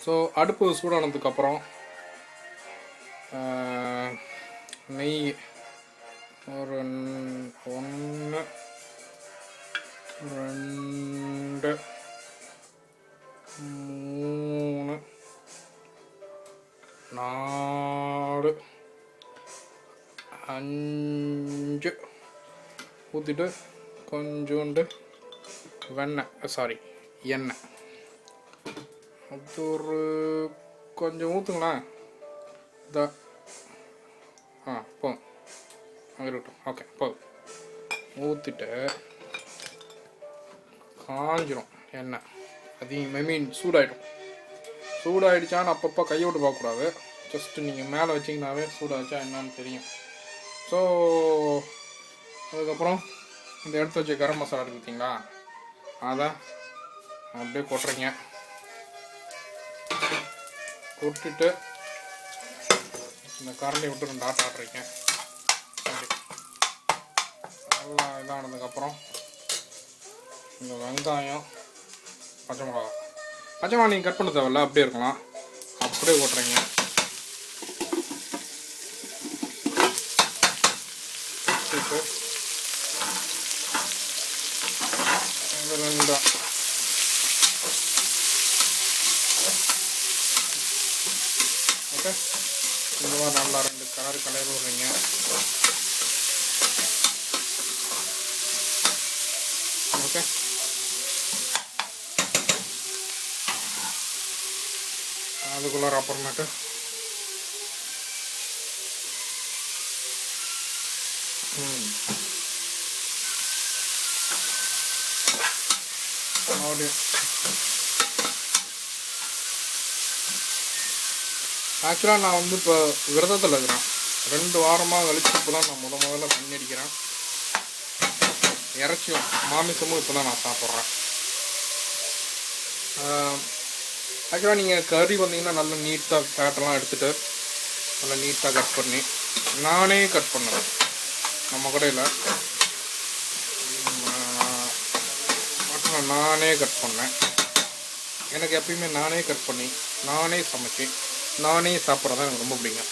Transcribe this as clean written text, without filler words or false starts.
So அடுப்பு சூடானதுக்கப்புறம் நெய் ஒரு 1 2 3 4 5 ஊற்றிட்டு கொஞ்சோண்டு எண்ணெய் அது ஒரு கொஞ்சம் ஊற்றுங்களேன். போதும், அங்கே இருக்கட்டும். ஓகே, போதும். ஊற்றிட்டு காஞ்சிரும் எண்ணெய் அதிகம், சூடாகிடும். சூடாகிடுச்சான்னு அப்பப்போ கையை விட்டு பார்க்கக்கூடாது. ஜஸ்ட்டு நீங்கள் மேலே வச்சிங்கனாவே சூடாச்சா என்னான்னு தெரியும். ஸோ அதுக்கப்புறம் இந்த எடுத்து வச்ச கரம் மசாலா இருக்குது பார்த்தீங்களா, அதை அப்படியே கொட்டுறீங்க. கொட்டிட்டு இந்த கரண்டி விட்டு 2 ஆட்டு ஆட்டுறீங்க. நல்லா இதானதுக்கப்புறம் இந்த வெங்காயம், பச்சை மிளகா நீங்கள் கட் பண்ண தேவையில்ல, அப்படியே இருக்கலாம். அப்படியே கொட்டுறீங்க. ரெண்டா ஓகே, இந்த மாதிரி நல்லா 2 கலர் விடுறீங்க. ஓகே, அதுக்குள்ளார அப்புறமேட்டு ஆக்சுவலாக நான் வந்து இப்போ விரதத்தில் இருக்கிறேன். 2 வாரமாக கழிச்சு இப்போ தான் நான் முதல்ல தண்ணி அடிக்கிறேன். இறைச்சியும் மாமிசமும் இப்போ தான் நான் சாப்பிட்றேன். ஆக்சுவலாக நீங்கள் கறி வந்தீங்கன்னா நல்லா நீட்டாக ஃபேட்டெல்லாம் எடுத்துகிட்டு நல்லா நீட்டாக கட் பண்ணி நானே கட் பண்ணுவேன். நம்ம கடையில் மட்டன் நானே கட் பண்ணேன். எனக்கு எப்பயுமே நானே கட் பண்ணி நானே சமைச்சு நானே சாப்பிட்றது தான் எனக்கு ரொம்ப பிடிக்கும்.